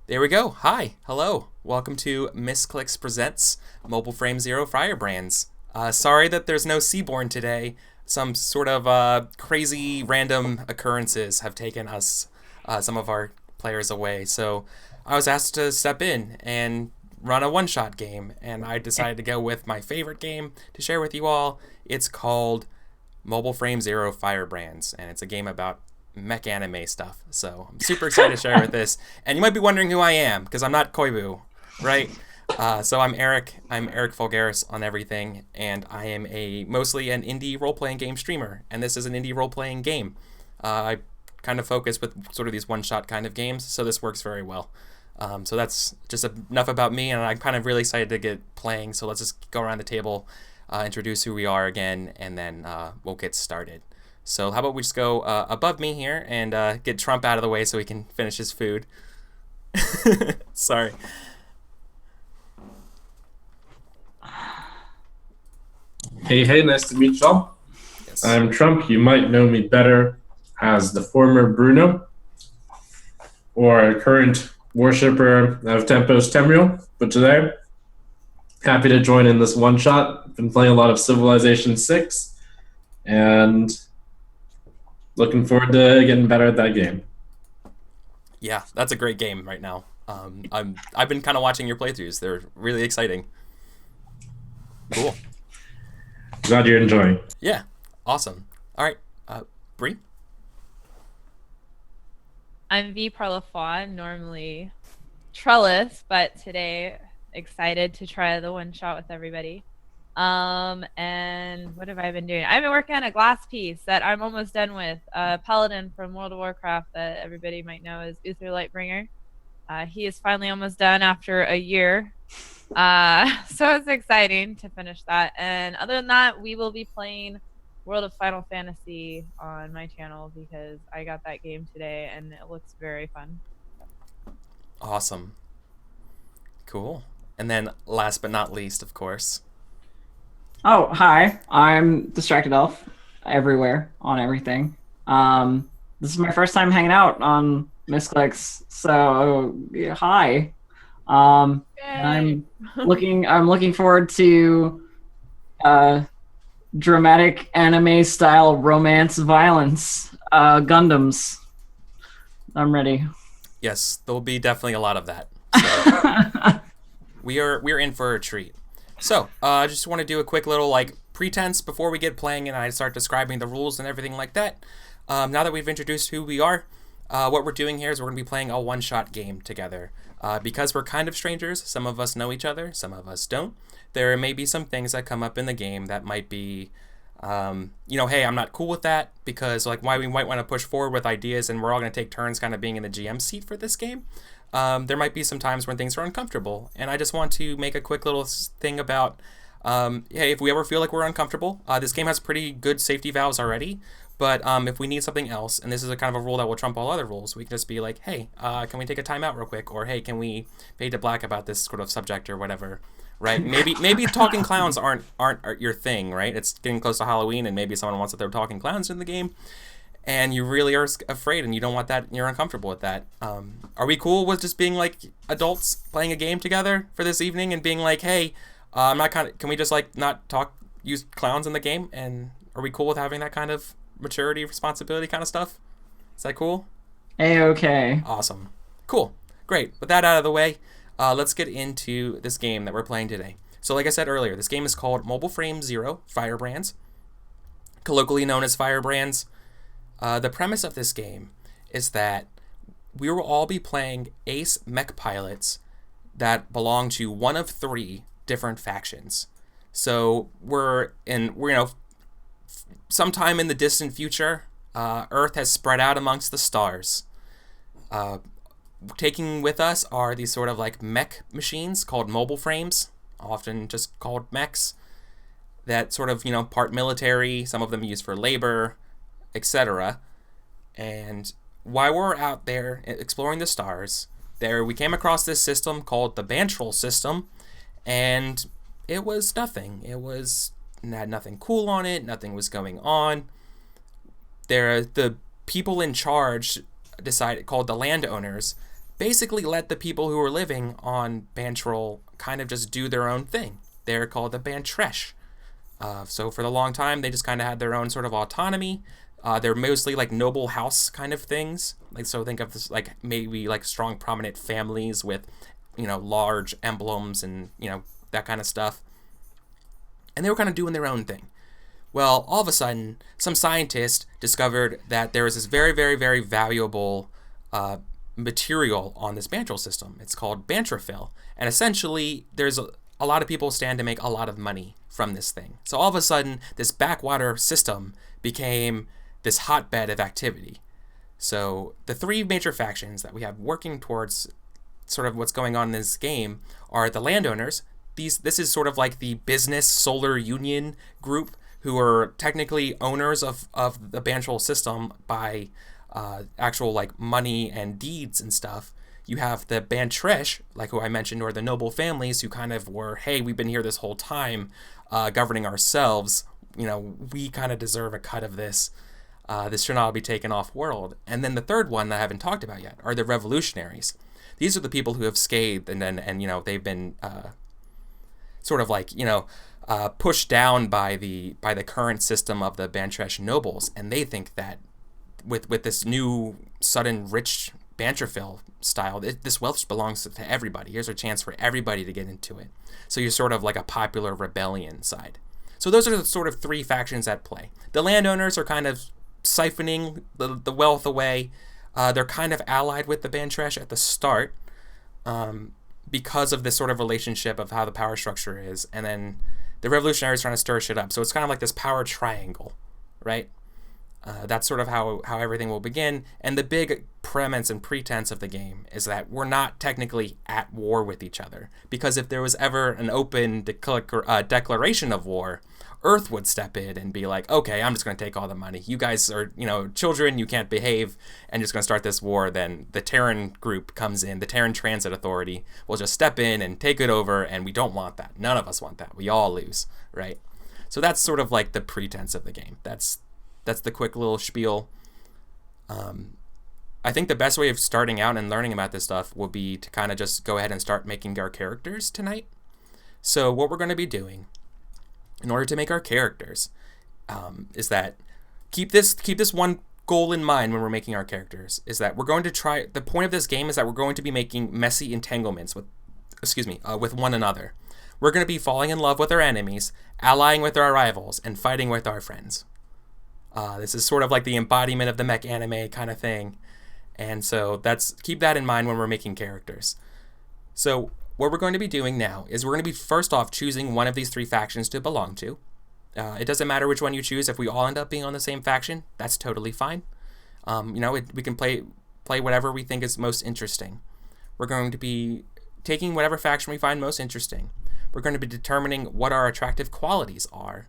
There we go. Hi. Hello. Welcome to Misscliks Presents Mobile Frame Zero Firebrands. Sorry that there's no Seaborn today. Some sort of crazy random occurrences have taken us, some of our players away. So I was asked to step in and run a one-shot game, and I decided to go with my favorite game to share with you all. It's called Mobile Frame Zero Firebrands, and it's a game about mech anime stuff. So I'm super excited to share with this. And you might be wondering who I am, because I'm not Koibu, right? So I'm Eric. I'm Eric Fulgaris on everything, and I am mostly an indie role-playing game streamer. And this is an indie role-playing game. I kind of focus with sort of these one-shot kind of games, so this works very well. So that's just enough about me, and I'm kind of really excited to get playing. So let's just go around the table, introduce who we are again, and then we'll get started. So how about we just go above me here and get Trump out of the way so he can finish his food. Sorry. Hey, nice to meet y'all. Yes. I'm Trump. You might know me better as the former Bruno or a current worshipper of Tempos Temuriel. But today, happy to join in this one shot. Been playing a lot of Civilization 6 and looking forward to getting better at that game. Yeah, that's a great game right now. I've been kind of watching your playthroughs. They're really exciting. Cool. Glad you're enjoying. Yeah, awesome. All right, Bree. I'm V Parlophone, normally Trellis, but today excited to try the one shot with everybody. And what have I been doing? I've been working on a glass piece that I'm almost done with. Paladin from World of Warcraft that everybody might know is Uther Lightbringer. He is finally almost done after a year. So it's exciting to finish that. And other than that, we will be playing World of Final Fantasy on my channel because I got that game today and it looks very fun. Awesome. Cool. And then last but not least, of course. Oh, hi. I'm Distracted Elf everywhere on everything. This is my first time hanging out on Misscliks, so yeah, hi. And I'm looking forward to dramatic anime style romance violence Gundams. I'm ready. Yes, there will be definitely a lot of that. So we're in for a treat. So, I just want to do a quick little pretense before we get playing and I start describing the rules and everything like that. Now that we've introduced who we are, what we're doing here is we're going to be playing a one-shot game together. Because we're kind of strangers, some of us know each other, some of us don't. There may be some things that come up in the game that might be, hey, I'm not cool with that, because why we might want to push forward with ideas and we're all going to take turns kind of being in the GM seat for this game. There might be some times when things are uncomfortable, and I just want to make a quick little thing about, hey, if we ever feel like we're uncomfortable, this game has pretty good safety valves already, but if we need something else, and this is a kind of a rule that will trump all other rules, we can just be like, hey, can we take a timeout real quick, or hey, can we fade to black about this sort of subject or whatever, right? Maybe talking clowns aren't your thing, right? It's getting close to Halloween, and maybe someone wants to throw talking clowns in the game, and you really are afraid and you don't want that, and you're uncomfortable with that. Are we cool with just being like adults playing a game together for this evening and being like, hey, can we just not use clowns in the game? And are we cool with having that kind of maturity, responsibility kind of stuff? Is that cool? A-okay. Awesome. Cool. Great. With that out of the way, let's get into this game that we're playing today. So like I said earlier, this game is called Mobile Frame Zero Firebrands, colloquially known as Firebrands. The premise of this game is that we will all be playing ace mech pilots that belong to one of three different factions. So we're sometime in the distant future, Earth has spread out amongst the stars. Taking with us are these sort of mech machines called mobile frames, often just called mechs, that sort of, part military, some of them used for labor, etc. And while we're out there exploring the stars, we came across this system called the Bantrol system, and it was nothing. It had nothing cool on it. Nothing was going on. The people in charge called the landowners, basically let the people who are living on Bantrol kind of just do their own thing. They're called the Bantresh. So for the long time, they just kind of had their own sort of autonomy. They're mostly like noble house kind of things. Like, so think of this like maybe like strong prominent families with, large emblems and, that kind of stuff. And they were kind of doing their own thing. Well, all of a sudden, some scientist discovered that there was this very, very, very valuable material on this Bantrol system. It's called Bantrophil. And essentially, there's a lot of people stand to make a lot of money from this thing. So all of a sudden, this backwater system became this hotbed of activity. So the three major factions that we have working towards sort of what's going on in this game are the landowners. This is sort of like the business solar union group who are technically owners of the Bantrol system by actual like money and deeds and stuff. You have the Bantresh, like who I mentioned, or the noble families who kind of were, hey, we've been here this whole time governing ourselves. We kind of deserve a cut of this. This should not be taken off world. And then the third one that I haven't talked about yet are the revolutionaries. These are the people who have scathed and they've been sort of like, pushed down by the current system of the Bantresh nobles, and they think that with this new sudden rich Bantrophil style, this wealth belongs to everybody. Here's a chance for everybody to get into it. So you're sort of like a popular rebellion side. So those are the sort of three factions at play. The landowners are kind of siphoning the wealth away. They're kind of allied with the Bantresh at the start because of this sort of relationship of how the power structure is, and then the revolutionaries trying to stir shit up. So it's kind of like this power triangle, right? That's sort of how everything will begin. And the big premise and pretense of the game is that we're not technically at war with each other. Because if there was ever an open declaration of war, Earth would step in and be like, okay, I'm just going to take all the money. You guys are, children, you can't behave, and just going to start this war. Then the Terran group comes in, the Terran Transit Authority will just step in and take it over, and we don't want that. None of us want that. We all lose, right? So that's sort of like the pretense of the game. That's the quick little spiel. I think the best way of starting out and learning about this stuff will be to kind of just go ahead and start making our characters tonight. So what we're going to be doing in order to make our characters is that keep this one goal in mind when we're making our characters, is that we're going to try, the point of this game is that we're going to be making messy entanglements with one another. We're going to be falling in love with our enemies, allying with our rivals, and fighting with our friends. This is sort of like the embodiment of the mech anime kind of thing. And so keep that in mind when we're making characters. So what we're going to be doing now is we're going to be first off choosing one of these three factions to belong to. It doesn't matter which one you choose. If we all end up being on the same faction, that's totally fine. We can play whatever we think is most interesting. We're going to be taking whatever faction we find most interesting. We're going to be determining what our attractive qualities are,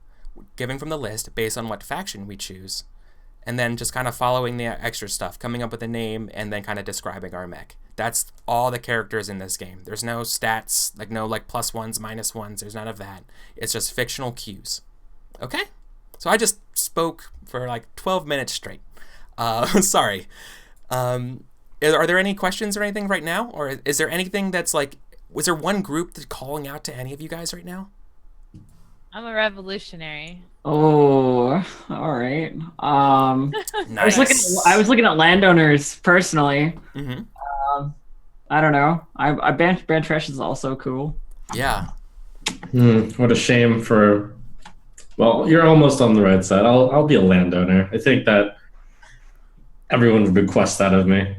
given from the list based on what faction we choose, and then just kind of following the extra stuff, coming up with a name, and then kind of describing our mech. That's all the characters in this game. There's no stats, no plus ones, minus ones. There's none of that. It's just fictional cues. Okay? So I just spoke for 12 minutes straight. Sorry. Are there any questions or anything right now? Or is there anything that's was there one group that's calling out to any of you guys right now? I'm a revolutionary. Oh, all right. Nice. I was looking at landowners personally. Mm-hmm. I don't know. Bantresh is also cool. Yeah. What a shame for. Well, you're almost on the right side. I'll be a landowner. I think that everyone would request that of me.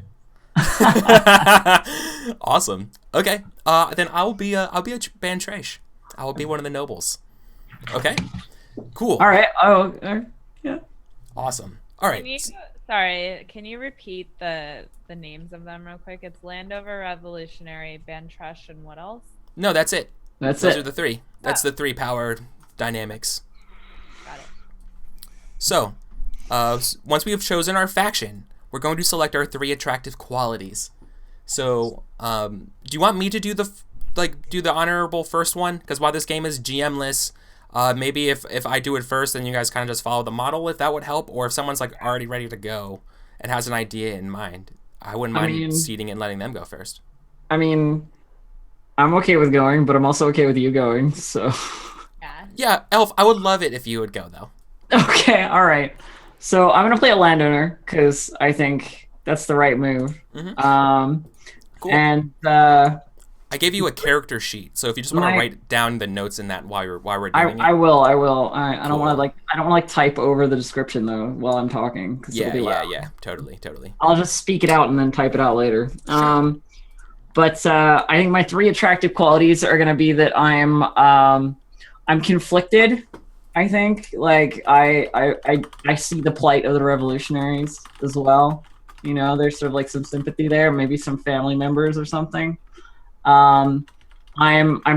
Awesome. Okay. Then I'll be a Bantresh. I will be one of the nobles. Okay. Cool. All right. Oh, yeah. Awesome. All right. Can you repeat the names of them real quick? It's Landover, Revolutionary, Bantresh, and what else? No, that's it. Those are the three. That's the three power dynamics. Got it. So, once we have chosen our faction, we're going to select our three attractive qualities. So, do you want me to do the honorable first one? Because while this game is GM-less, maybe if I do it first, then you guys kind of just follow the model, if that would help. Or if someone's already ready to go and has an idea in mind, I wouldn't mind seating it and letting them go first. I mean, I'm okay with going, but I'm also okay with you going, so. Yeah, Elf, I would love it if you would go, though. Okay, all right. So I'm going to play a landowner, because I think that's the right move. Cool. And I gave you a character sheet, so if you just want to write down the notes in that while we're doing it. I will. I don't want to I don't want to type over the description though while I'm talking. Yeah. Totally. I'll just speak it out and then type it out later. Sure. But I think my 3 attractive qualities are gonna be that I'm conflicted. I think like I see the plight of the revolutionaries as well. You know, there's sort of like some sympathy there, maybe some family members or something. I'm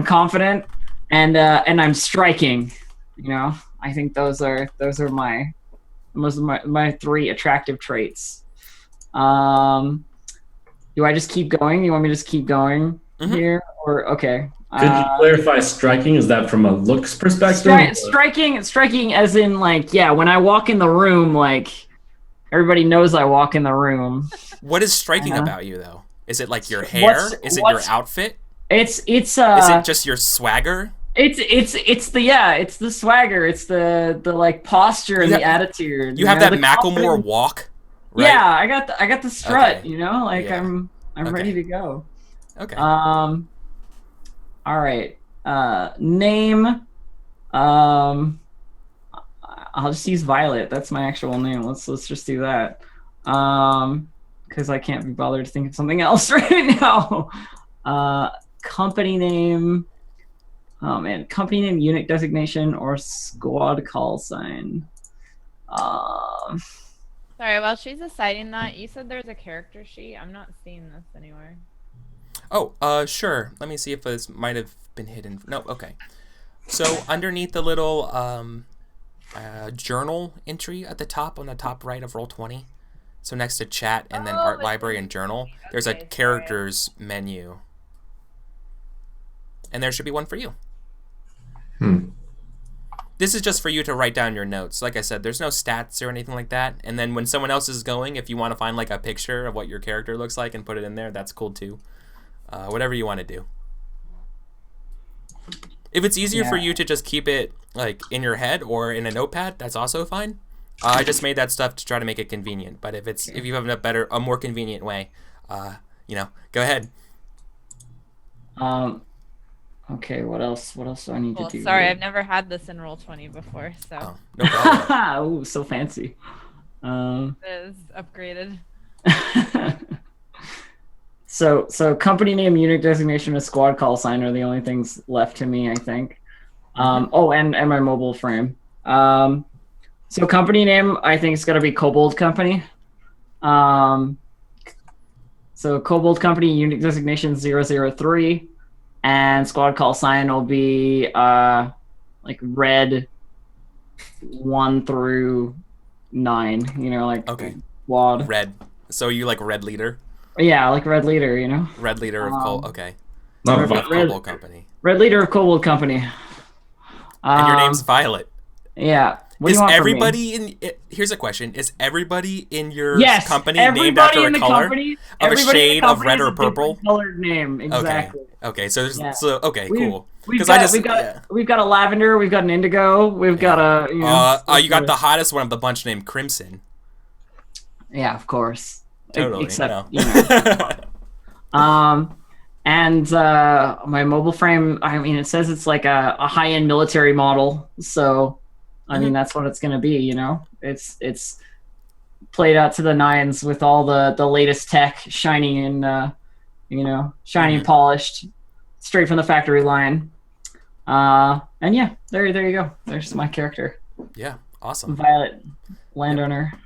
confident and I'm striking. You know, I think those are my 3 attractive traits. Do I just keep going? You want me to just keep going here, or okay? Could you clarify striking? Is that from a looks perspective? Striking as in like, yeah, when I walk in the room, like everybody knows I walk in the room. What is striking about you though? Is it like your hair? Is it your outfit? It's Is it just your swagger? It's the swagger. It's the like posture and the attitude. You have that Macklemore walk, right? Yeah, I got the strut, okay. You know, like I'm ready to go. Okay. All right. Name. I'll just use Violet. That's my actual name. Let's just do that. Because I can't be bothered to think of something else right now. Company name. Oh man, company name, unit designation, or squad call sign. Sorry, while she's deciding that, you said there's a character sheet. I'm not seeing this anywhere. Oh, sure. Let me see if this might have been hidden. No, okay. So underneath the little journal entry at the top, on the top right of Roll20, so next to chat and then art library and journal, there's a characters menu. And there should be one for you. This is just for you to write down your notes. Like I said, there's no stats or anything like that. And then when someone else is going, if you want to find like a picture of what your character looks like and put it in there, that's cool too. Whatever you want to do. If it's easier for you to just keep it like in your head or in a notepad, that's also fine. I just made that stuff to try to make it convenient. But if you have a more convenient way, go ahead. Okay, what else do I need to do? Sorry, I've never had this in Roll20 before, so. Oh, no problem. Ooh, so fancy. It is upgraded. So company name, unit designation, and squad call sign are the only things left to me, I think. Oh, and my mobile frame. So company name, I think it's gonna be Kobold Company. So Kobold Company, unit designation 003. And squad call sign will be like red 1 through 9. You know, like squad. Red. So you like red leader? Yeah, like red leader. You know. Red leader of Kobold. Okay. Not Kobold Company. Red leader of Kobold Company. And your name's Violet. Yeah. What is do you want everybody from me? Here's a question: is everybody in your company everybody named after in a the color company, of a shade of red or purple? Colored name, exactly. Okay. So cool. We've got a lavender, we've got an indigo, we've got a you got the hottest one of the bunch named Crimson. Yeah, of course. Totally. Except and my mobile frame. I mean, it says it's like a high-end military model, so. I mean, that's what it's going to be, you know? It's played out to the nines with all the latest tech shining and, shiny and polished straight from the factory line. And yeah, there you go. There's my character. Yeah, awesome. Violet, landowner. Yep.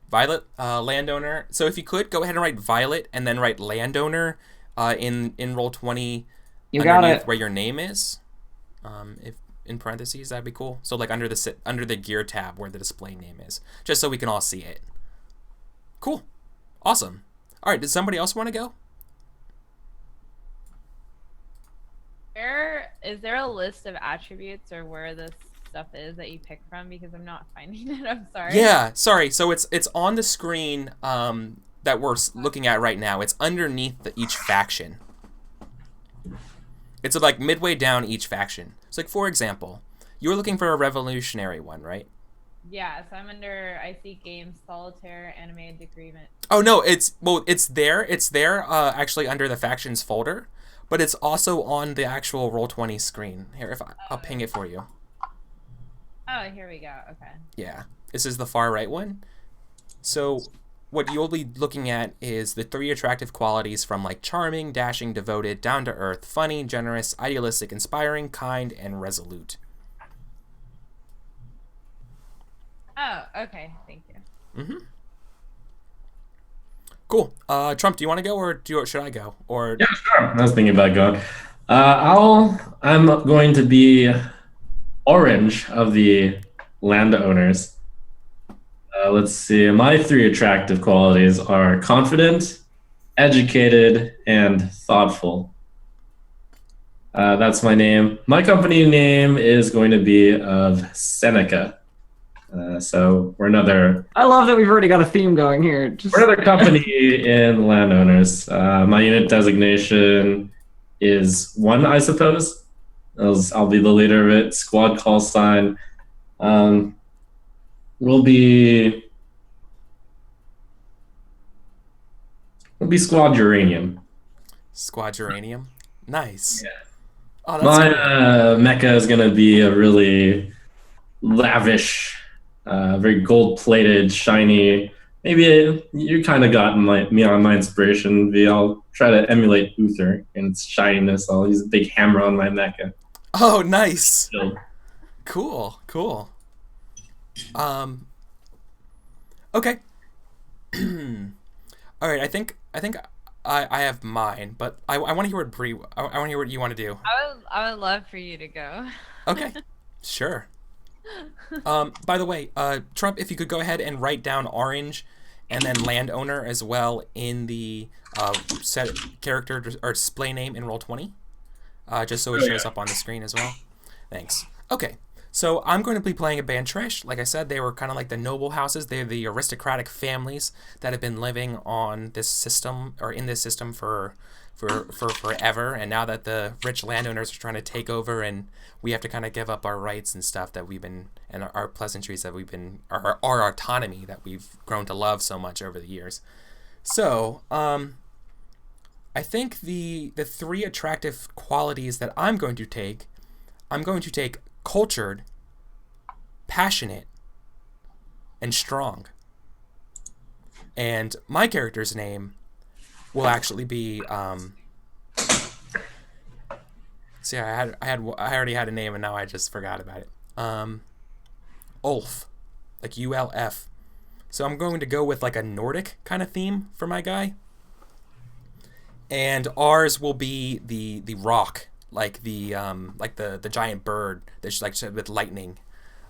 Violet, landowner. So if you could, go ahead and write Violet and then write landowner in Roll20 you got it. Where your name is. If in parentheses, that'd be cool. So like under the gear tab where the display name is, just so we can all see it. Cool, awesome. All right, does somebody else want to go? Is there a list of attributes or where this stuff is that you pick from? Because I'm not finding it. I'm sorry. Yeah, sorry. So it's on the screen. that we're looking at right now, it's underneath each faction. It's like midway down each faction. So, like, for example, you were looking for a revolutionary one, right? Yeah, so I'm under IC Games, Solitaire, Animated Decrement. Oh no, it's there. It's there actually under the factions folder, but it's also on the actual Roll20 screen. Here, I'll ping it for you. Oh, here we go. Okay. Yeah, this is the far right one. So what you'll be looking at is the 3 attractive qualities from like charming, dashing, devoted, down to earth, funny, generous, idealistic, inspiring, kind, and resolute. Oh, okay. Thank you. Mm-hmm. Cool. Trump, do you want to go or should I go? Or Yeah, sure. I was thinking about going. I'm going to be orange of the landowners. Let's see. My 3 attractive qualities are confident, educated, and thoughtful. That's my name. My company name is going to be of Seneca. So we're another. I love that we've already got a theme going here. We're another company in landowners. My unit designation is 1, I suppose. I'll be the leader of it. Squad call sign. We'll be Squad Uranium. Squad Uranium? Nice. Yeah. Oh, that's My cool. mecha is going to be a really lavish, very gold-plated, shiny. Maybe you kind of got me on my inspiration. I'll try to emulate Uther and its shininess. I'll use a big hammer on my mecha. Oh, nice. So, Cool. Okay. All right. I think I have mine, but I want to hear what Bree. I want to hear what you want to do. I would love for you to go. Okay. Sure. By the way, Trump, if you could go ahead and write down orange and then landowner as well in the set character or display name in Roll20, just so it shows up on the screen as well. Thanks. Okay. So I'm going to be playing a Bantrish. Like I said, they were kind of like the noble houses. They're the aristocratic families that have been living on this system or in this system for forever. And now that the rich landowners are trying to take over, and we have to kind of give up our rights and stuff that we've been, and our pleasantries that we've been, our autonomy that we've grown to love so much over the years. So I think the 3 attractive qualities that I'm going to take cultured, passionate, and strong. And my character's name will actually be see, I already had a name and now I just forgot about it. Ulf, like ULF. So I'm going to go with like a Nordic kind of theme for my guy. And ours will be the rock, like the giant bird that's like with lightning,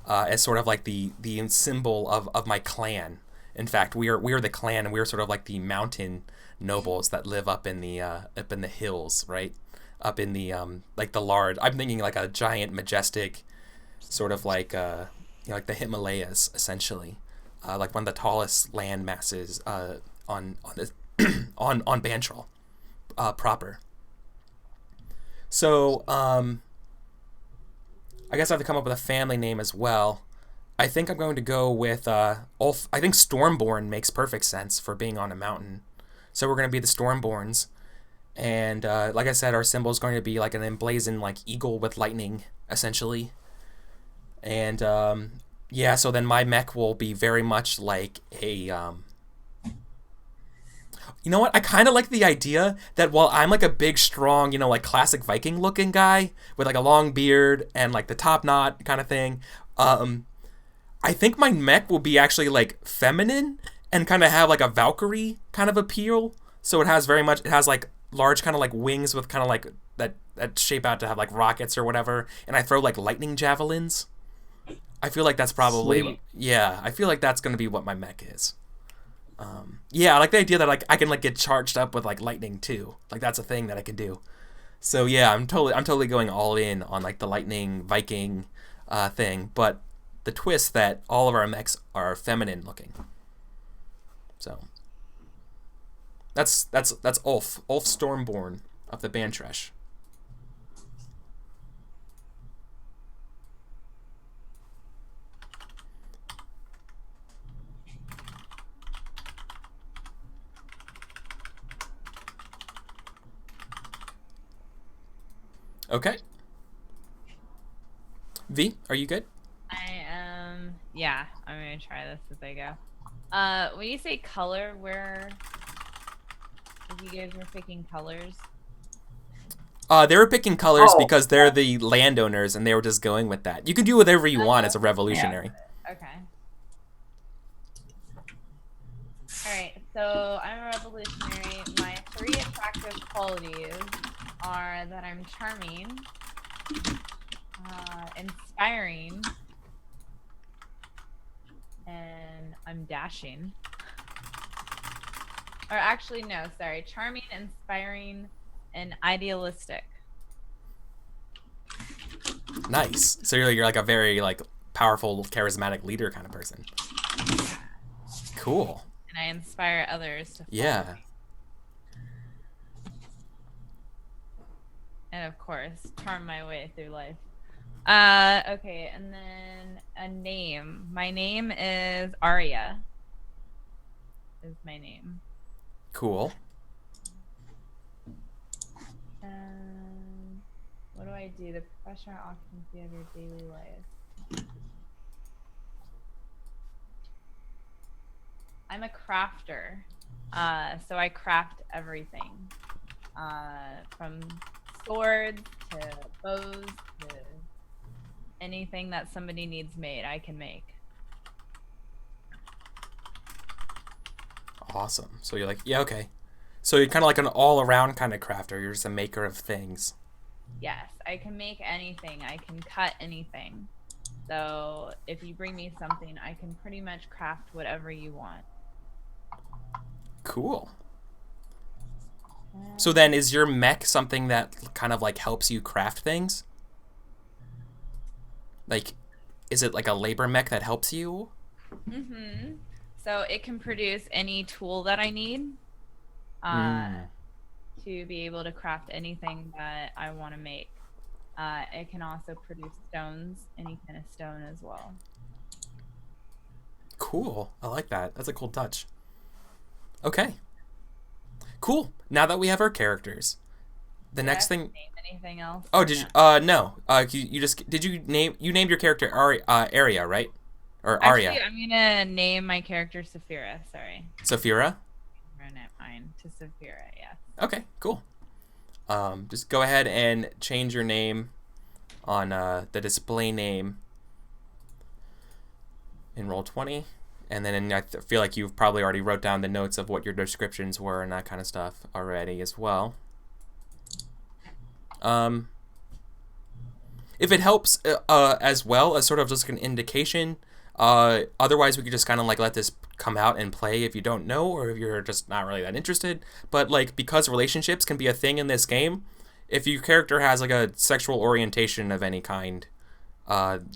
as sort of like the symbol of my clan. In fact, we are the clan, and we are sort of like the mountain nobles that live up in the hills, right? Up in the like the large. I'm thinking like a giant, majestic, sort of like like the Himalayas, essentially, like one of the tallest land masses on Bantrol proper. So, I guess I have to come up with a family name as well. I think I'm going to go with Ulf. I think Stormborn makes perfect sense for being on a mountain. So we're going to be the Stormborns. And like I said, our symbol is going to be like an emblazoned like eagle with lightning, essentially. And yeah, so then my mech will be very much like a... You know what? I kind of like the idea that while I'm like a big, strong, like classic Viking looking guy with like a long beard and like the top knot kind of thing, I think my mech will be actually like feminine and kind of have like a Valkyrie kind of appeal. So it has like large kind of like wings with kind of like that shape out to have like rockets or whatever. And I throw like lightning javelins. I feel like that's probably, Sweet. yeah, I feel like that's going to be what my mech is. Yeah, I like the idea that like I can like get charged up with like lightning too. Like that's a thing that I can do. So yeah, I'm totally going all in on like the lightning Viking thing, but the twist that all of our mechs are feminine looking. So That's Ulf. Ulf Stormborn of the Bantresh. Okay. V, are you good? I am. Yeah, I'm gonna try this as I go. When you say color, where if you guys were picking colors? They were picking colors Oh. because they're the landowners, and they were just going with that. You can do whatever you want as a revolutionary. Okay. All right. So I'm a revolutionary. My 3 attractive qualities are that I'm charming, inspiring, and I'm dashing. Or actually, no, sorry. Charming, inspiring, and idealistic. Nice. So you're like a very like powerful, charismatic leader kind of person. Cool. And I inspire others to follow Yeah. me. And of course, charm my way through life. Okay, and then a name. My name is Arya. Is my name. Cool. What do I do? The professional occupancy of your daily life. I'm a crafter. So I craft everything. From swords to bows to anything that somebody needs made, I can make. Awesome. So you're like, yeah, okay. So you're kind of like an all-around kind of crafter. You're just a maker of things. Yes, I can make anything. I can cut anything. So if you bring me something, I can pretty much craft whatever you want. Cool. So then is your mech something that kind of like helps you craft things? Like, is it like a labor mech that helps you? Mm-hmm. So it can produce any tool that I need to be able to craft anything that I want to make. It can also produce stones, any kind of stone as well. Cool. I like that. That's a cool touch. Okay. Cool. Now that we have our characters, the next thing. Name anything else? Oh, did you? No. You just did you named your character Arya, right? Or Arya. Actually, I'm gonna name my character Saphira. Sorry. Saphira. Run it mine to Saphira. Yeah. Okay. Cool. Just go ahead and change your name on the display name in Roll20. And then I feel like you've probably already wrote down the notes of what your descriptions were and that kind of stuff already as well. If it helps as well as sort of just an indication, otherwise we could just kind of like let this come out and play if you don't know or if you're just not really that interested. But like because relationships can be a thing in this game, if your character has like a sexual orientation of any kind,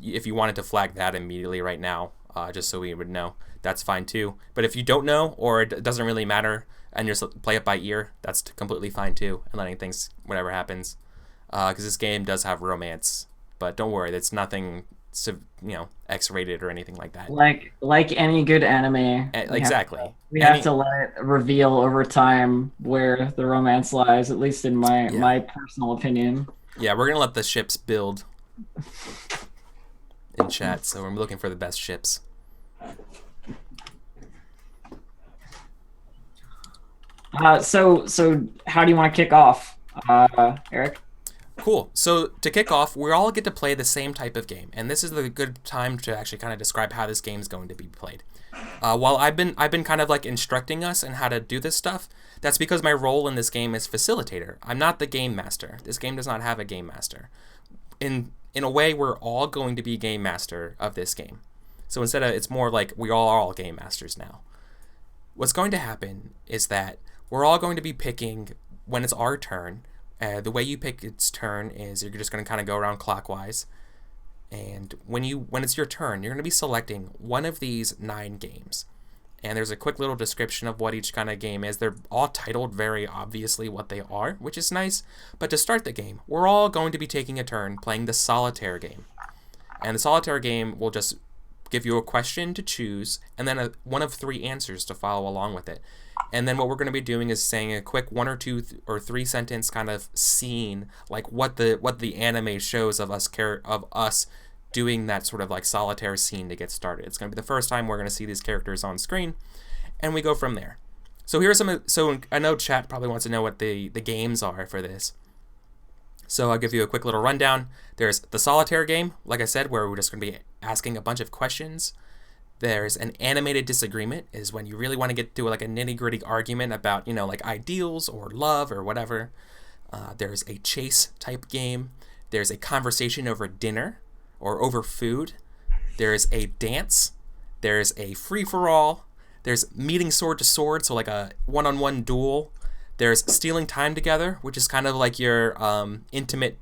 if you wanted to flag that immediately right now, just so we would know, that's fine too. But if you don't know or it doesn't really matter and you just play it by ear, that's completely fine too, and letting things, whatever happens. Because this game does have romance, but don't worry, it's nothing, X-rated or anything like that. Like any good anime. Exactly. We have to let it reveal over time where the romance lies, at least in my personal opinion. Yeah, we're gonna let the ships build in chat, so we're looking for the best ships. So how do you want to kick off, Eric? Cool. So to kick off, we all get to play the same type of game, and this is the good time to actually kind of describe how this game is going to be played. While I've been kind of like instructing us in how to do this stuff, that's because my role in this game is facilitator. I'm not the game master. This game does not have a game master. In a way, we're all going to be game master of this game. So instead of, it's more like we all are all game masters now. What's going to happen is that we're all going to be picking when it's our turn. The way you pick its turn is you're just going to kind of go around clockwise, and when it's your turn, you're going to be selecting one of these 9 games, and there's a quick little description of what each kind of game is. They're all titled very obviously what they are, which is nice. But to start the game, we're all going to be taking a turn playing the solitaire game. And the solitaire game will just give you a question to choose, and then one of 3 answers to follow along with it. And then what we're going to be doing is saying a quick 1 or 2 or 3 sentence kind of scene, like what the anime shows of us doing that sort of like solitaire scene to get started. It's going to be the first time we're going to see these characters on screen, and we go from there. So so I know chat probably wants to know what the games are for this. So I'll give you a quick little rundown. There's the solitaire game, like I said, where we're just going to be asking a bunch of questions. There's an animated disagreement, is when you really want to get to like a nitty-gritty argument about, like ideals or love or whatever. There's a chase type game. There's a conversation over dinner or over food. There's a dance. There's a free-for-all. There's meeting sword to sword, so like a one-on-one duel. There's stealing time together, which is kind of like your intimate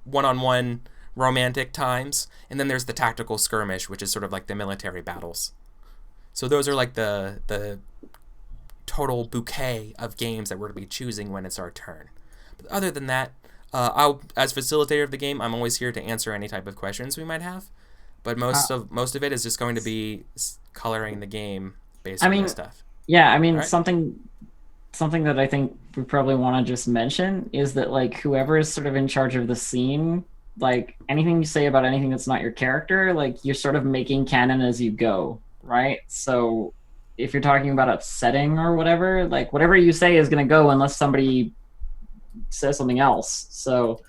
one-on-one romantic times. And then there's the tactical skirmish, which is sort of like the military battles. So those are like the total bouquet of games that we're going to be choosing when it's our turn. But other than that, as facilitator of the game, I'm always here to answer any type of questions we might have. But most of it is just going to be coloring the game based on this stuff. Yeah, I mean, right? Something that I think we probably want to just mention is that like whoever is sort of in charge of the scene, like anything you say about anything that's not your character, like you're sort of making canon as you go, right? So if you're talking about a setting or whatever, like whatever you say is going to go unless somebody says something else. So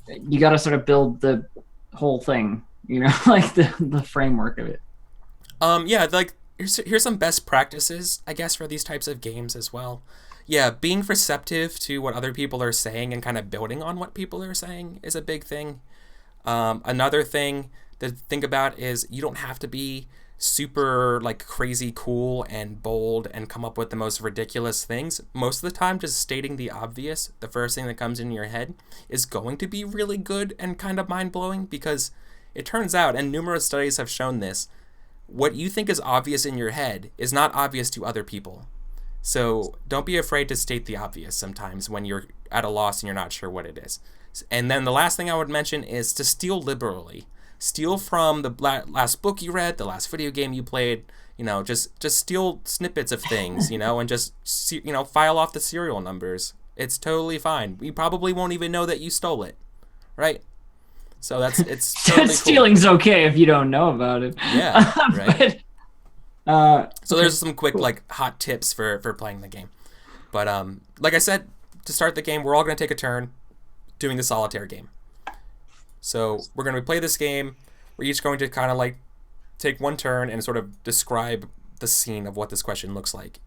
you got to sort of build the whole thing, like the framework of it. Yeah, like here's some best practices, I guess, for these types of games as well. Yeah, being receptive to what other people are saying and kind of building on what people are saying is a big thing. Another thing to think about is you don't have to be super like crazy cool and bold and come up with the most ridiculous things. Most of the time, just stating the obvious, the first thing that comes into your head, is going to be really good and kind of mind-blowing, because it turns out, and numerous studies have shown this, what you think is obvious in your head is not obvious to other people. So don't be afraid to state the obvious sometimes when you're at a loss and you're not sure what it is. And then the last thing I would mention is to steal liberally. Steal from the last book you read, the last video game you played, just steal snippets of things, and just, file off the serial numbers. It's totally fine. We probably won't even know that you stole it, right? So it's totally stealing's cool. Okay if you don't know about it. Yeah, right. So there's some quick like hot tips for playing the game. But like I said, to start the game, we're all going to take a turn doing the solitaire game. So we're going to play this game. We're each going to kind of like take one turn and sort of describe the scene of what this question looks like.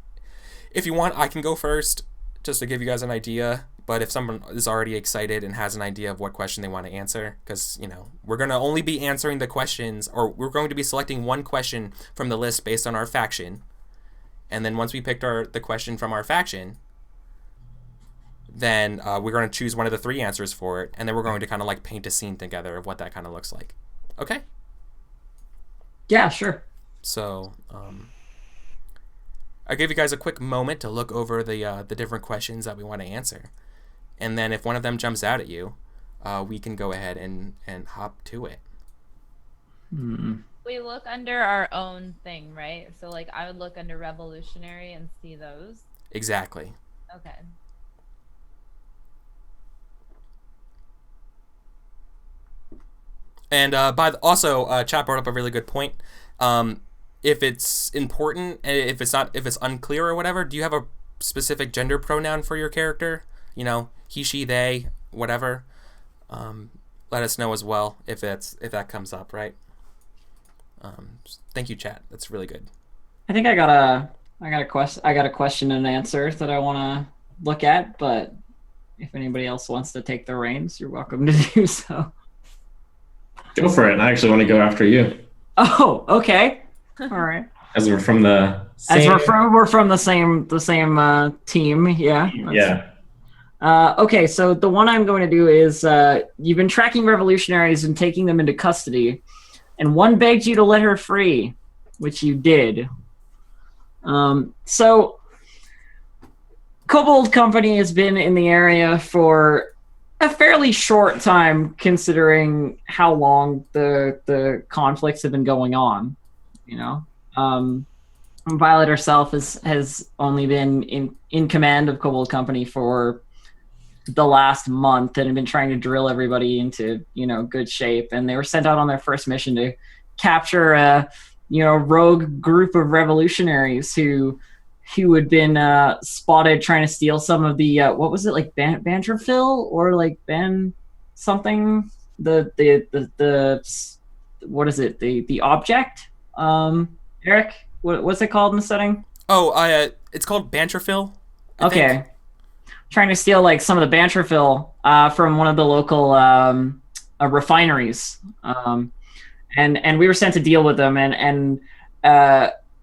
If you want, I can go first just to give you guys an idea. But if someone is already excited and has an idea of what question they want to answer, because, we're going to only be answering the questions, or we're going to be selecting one question from the list based on our faction. And then once we picked the question from our faction, then we're going to choose one of the 3 answers for it. And then we're going to kind of like paint a scene together of what that kind of looks like. Okay? Yeah, sure. So, I gave you guys a quick moment to look over the different questions that we want to answer. And then if one of them jumps out at you, we can go ahead and hop to it. We look under our own thing, right? So like I would look under revolutionary and see those. Exactly. Okay. And chat brought up a really good point. If it's important, if it's unclear or whatever, do you have a specific gender pronoun for your character? He, she, they, whatever. Let us know as well if that comes up, right? Thank you, chat. That's really good. I think I got a question and answer that I want to look at, but if anybody else wants to take the reins, you're welcome to do so. Go for it. I actually want to go after you. Oh, okay. All right. As we're from the same... we're from the same team, yeah. Yeah. Okay, so the one I'm going to do is you've been tracking revolutionaries and taking them into custody, and one begged you to let her free, which you did. So Kobold Company has been in the area for a fairly short time, considering how long the conflicts have been going on. You know, Violet herself has only been in command of Kobold Company for the last month and have been trying to drill everybody into good shape. And they were sent out on their first mission to capture a rogue group of revolutionaries who had been spotted trying to steal some of the what was it, like Banterfill or like Ben something, the what is it, the object, Eric, what's it called in the setting? It's called Banterfill. Okay, trying to steal like some of the Banterfill from one of the local refineries, and we were sent to deal with them, and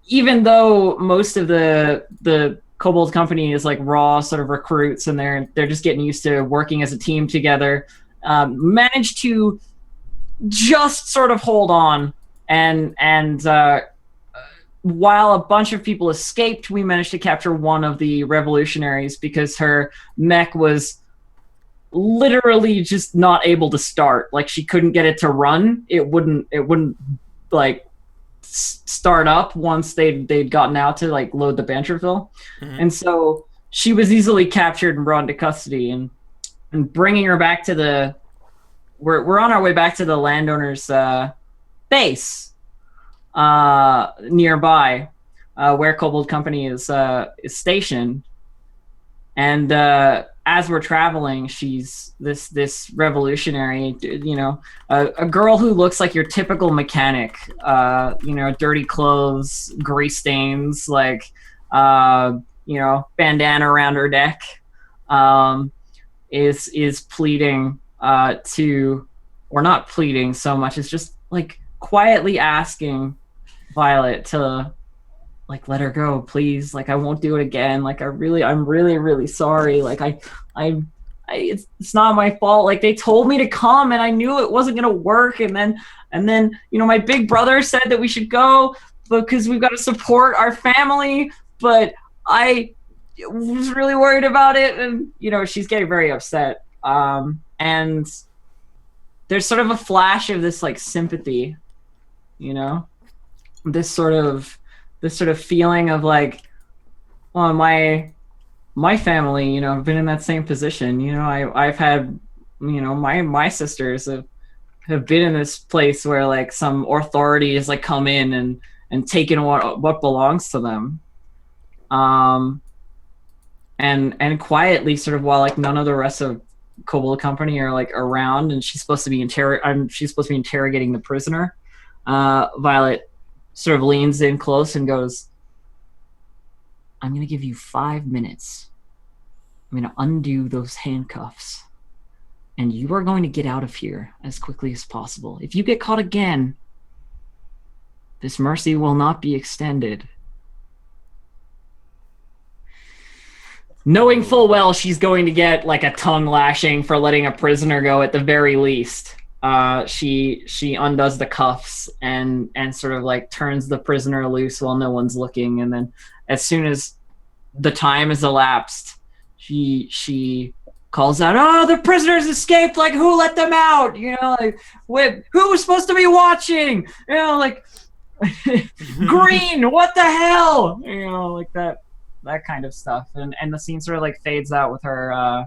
even though most of the Kobold Company is like raw sort of recruits and they're just getting used to working as a team together, managed to just sort of hold on, and while a bunch of people escaped, we managed to capture one of the revolutionaries because her mech was literally just not able to start. Like, she couldn't get it to run. It wouldn't like start up once they'd gotten out to like load the Banterville. Mm-hmm. And so she was easily captured and brought into custody, and bringing her back to we're on our way back to the landowner's base nearby, where Kobold Company is stationed. And as we're traveling, she's this revolutionary, a girl who looks like your typical mechanic, dirty clothes, grease stains, like, bandana around her neck, is pleading or not pleading so much as just like quietly asking Violet to like let her go, please. Like, I won't do it again. Like, I'm really, really sorry. Like, it's not my fault. Like, they told me to come and I knew it wasn't gonna work. And then, my big brother said that we should go because we've got to support our family. But I was really worried about it. And, she's getting very upset. And there's sort of a flash of this like sympathy, this sort of feeling of like, well, my family, have been in that same position. I've had, my sisters have been in this place where like some authority has like come in and taken what belongs to them. And quietly, sort of, while like none of the rest of Kobold Company are like around, and she's supposed to be interrogating the prisoner, Violet sort of leans in close and goes, I'm going to give you 5 minutes. I'm going to undo those handcuffs. And you are going to get out of here as quickly as possible. If you get caught again, this mercy will not be extended. Knowing full well she's going to get like a tongue lashing for letting a prisoner go at the very least. She undoes the cuffs and sort of like turns the prisoner loose while no one's looking, and then as soon as the time has elapsed, she calls out, "Oh, the prisoners escaped! Like, who let them out? Like, who was supposed to be watching? Like, Green, what the hell? Like that kind of stuff." And the scene sort of like fades out with her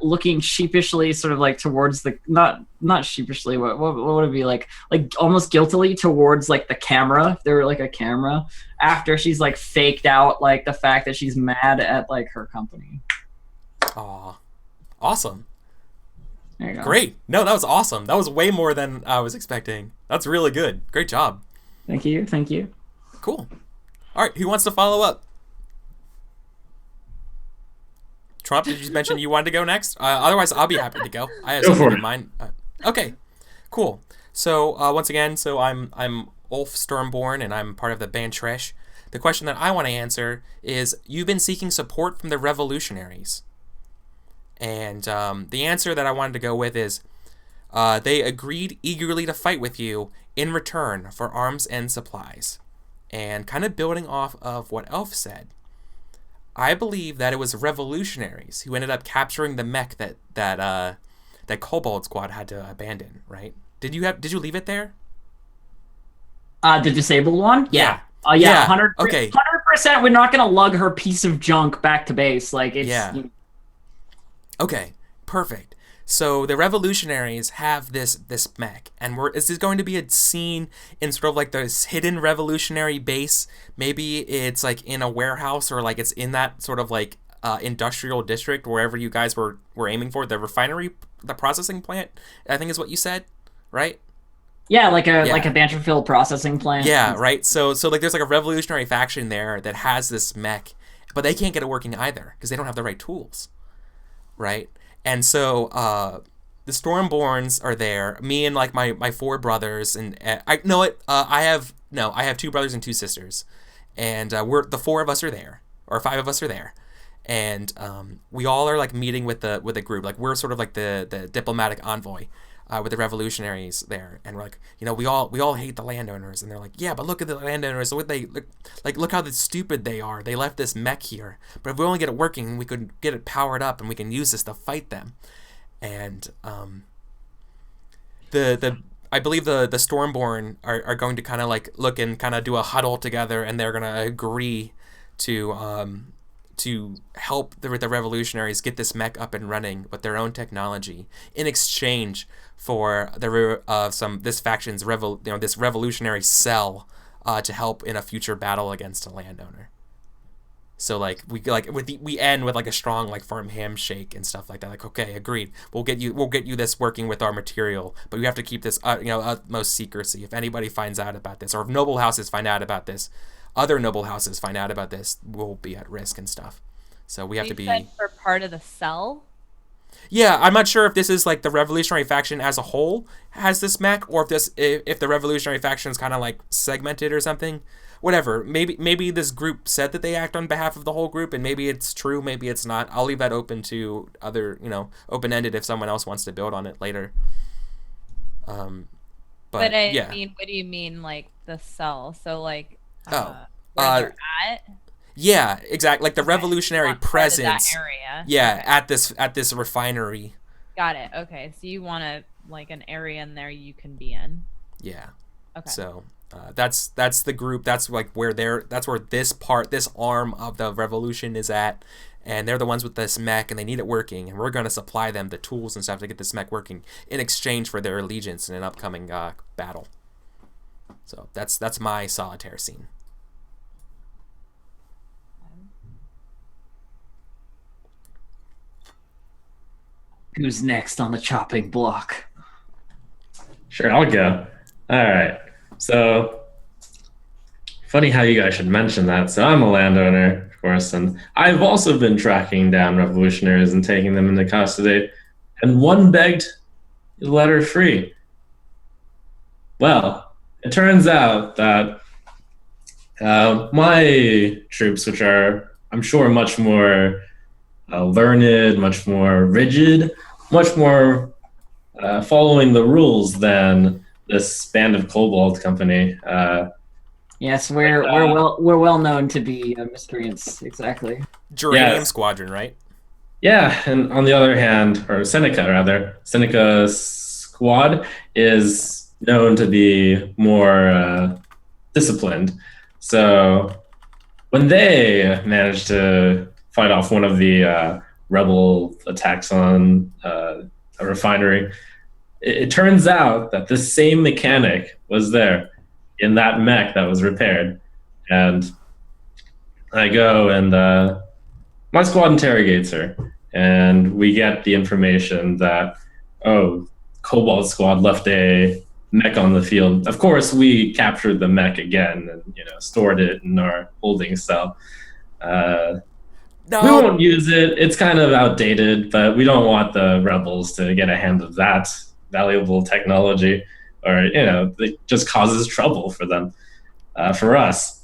looking sheepishly, sort of like towards the not sheepishly. What would it be like almost guiltily towards like the camera, if there were like a camera, after she's like faked out like the fact that she's mad at like her company. Aw, awesome. There you go. Great. No, that was awesome. That was way more than I was expecting. That's really good. Great job. Thank you. Cool. All right, who wants to follow up? Trump, did you mention you wanted to go next? Otherwise, I'll be happy to go. I have something in mind. Okay, cool. So once again, I'm Ulf Sturmborn, and I'm part of the band Tresh. The question that I want to answer is: you've been seeking support from the revolutionaries, and the answer that I wanted to go with is: They agreed eagerly to fight with you in return for arms and supplies. And kind of building off of what Elf said, I believe that it was revolutionaries who ended up capturing the mech that Kobold Squad had to abandon, right? Did you leave it there? The disabled one? Yeah. Yeah, 100%. Okay. 100%. We're not gonna lug her piece of junk back to base. Like it's. Yeah. Okay. Perfect. So the revolutionaries have this mech, and is this going to be a scene in sort of like this hidden revolutionary base? Maybe it's like in a warehouse, or like it's in that sort of like industrial district, wherever you guys were aiming for, the refinery, the processing plant, I think is what you said, right? Yeah, like a Banterfield processing plant. Yeah, right. So like there's like a revolutionary faction there that has this mech, but they can't get it working either because they don't have the right tools, right? And so the Stormborns are there. Me and like my 4 brothers, and I have 2 brothers and 2 sisters, and we're the 4 of us are there, or 5 of us are there, and we all are like meeting with a group. Like we're sort of like the diplomatic envoy with the revolutionaries there, and we're like, we all hate the landowners, and they're like, yeah, but look at the landowners. Look how stupid they are. They left this mech here, but if we only get it working, we could get it powered up, and we can use this to fight them. And I believe the Stormborn are going to kind of like look and kind of do a huddle together, and they're gonna agree to help the revolutionaries get this mech up and running with their own technology in exchange for this faction's this revolutionary cell to help in a future battle against a landowner. So like we end with like a strong like firm handshake and stuff like that. Like, okay, agreed. We'll get you this working with our material, but we have to keep this utmost secrecy. If anybody finds out about this, or if noble houses find out about this, other noble houses find out about this, we'll be at risk and stuff. So we have to be. Said for part of the cell. Yeah, I'm not sure if this is like the revolutionary faction as a whole has this mech, or if the revolutionary faction is kind of like segmented or something. Whatever. Maybe this group said that they act on behalf of the whole group, and maybe it's true, maybe it's not. I'll leave that open to other, open-ended if someone else wants to build on it later. But I mean, what do you mean, like the cell? So like, where they're at? Yeah, exactly. Like the revolutionary presence. That area. Yeah, okay. at this refinery. Got it. Okay, so you want like an area in there you can be in. Yeah. Okay. So that's the group. That's like where this arm of the revolution is at, and they're the ones with this mech, and they need it working, and we're going to supply them the tools and stuff to get this mech working in exchange for their allegiance in an upcoming battle. So that's my solitaire scene. Who's next on the chopping block? Sure, I'll go. All right. So, funny how you guys should mention that. So I'm a landowner, of course, and I've also been tracking down revolutionaries and taking them into custody, and one begged to let her free. Well, it turns out that my troops, which are, I'm sure, much more learned, much more rigid, much more following the rules than this band of Kobold company. Yes, we're well known to be miscreants. Exactly. Geranium Squadron, right? Yeah, and on the other hand, or Seneca Squad is known to be more disciplined. So when they managed to fight off one of the rebel attacks on a refinery, it turns out that this same mechanic was there in that mech that was repaired. And I go and my squad interrogates her, and we get the information that, Cobalt Squad left a mech on the field. Of course, we captured the mech again and stored it in our holding cell. No. We won't use it. It's kind of outdated, but we don't want the rebels to get a hand of that valuable technology, or it just causes trouble for them, for us.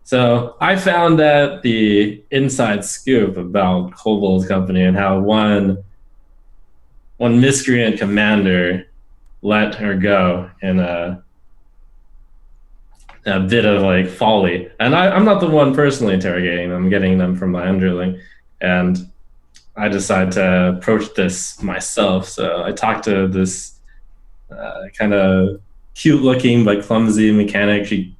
So I found that the inside scoop about Kobold Company and how one one miscreant commander let her go in a bit of like folly. And I'm not the one personally interrogating them, I'm getting them from my underling. And I decided to approach this myself. So I talked to this kind of cute looking but clumsy mechanic. She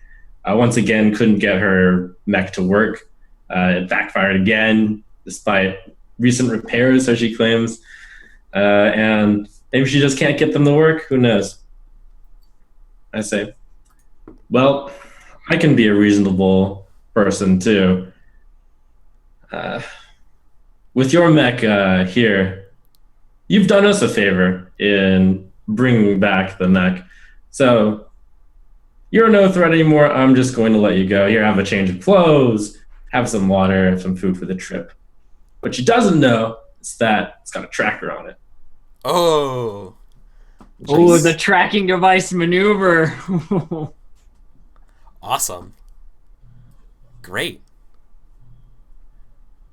once again couldn't get her mech to work. It backfired again, despite recent repairs, so she claims. And maybe she just can't get them to work. Who knows? I say, well, I can be a reasonable person too. With your mech here, you've done us a favor in bringing back the mech. So you're no threat anymore. I'm just going to let you go. Here, have a change of clothes, have some water, some food for the trip. What she doesn't know is that it's got a tracker on it. Oh. Oh, the tracking device maneuver. Awesome. Great.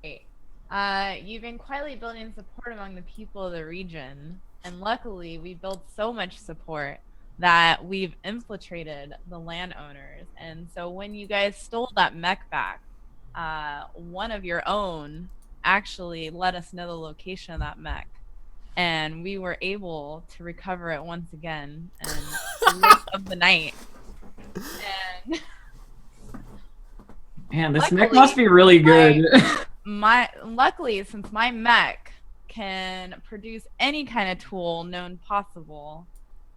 You've been quietly building support among the people of the region, and luckily we built so much support that we've infiltrated the landowners. And so when you guys stole that mech back, one of your own actually let us know the location of that mech, and we were able to recover it once again and wake up the night. And Man, this luckily, mech must be really good. Luckily, since my mech can produce any kind of tool known possible,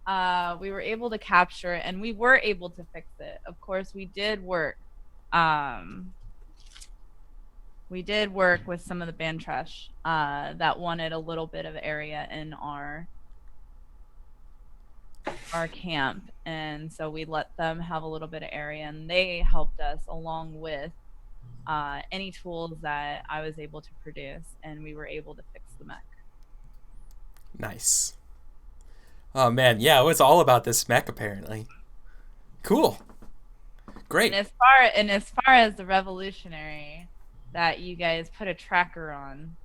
we were able to capture it, and we were able to fix it. Of course, we did work. We did work with some of the Bantresh that wanted a little bit of area in our camp, and so we let them have a little bit of area, and they helped us along with any tools that I was able to produce, and we were able to fix the mech. Nice. Oh man, yeah, it was all about this mech apparently. Cool. Great. And as far as the revolutionary that you guys put a tracker on,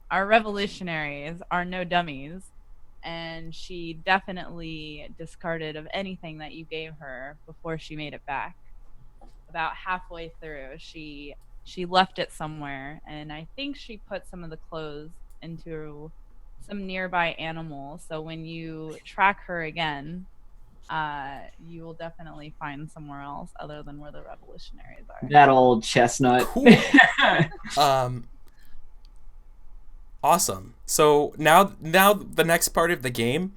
our revolutionaries are no dummies, and she definitely discarded of anything that you gave her before she made it back. About halfway through, she left it somewhere, and I think she put some of the clothes into some nearby animals. So when you track her again, you will definitely find somewhere else other than where the revolutionaries are. That old chestnut. Cool. Awesome. So now the next part of the game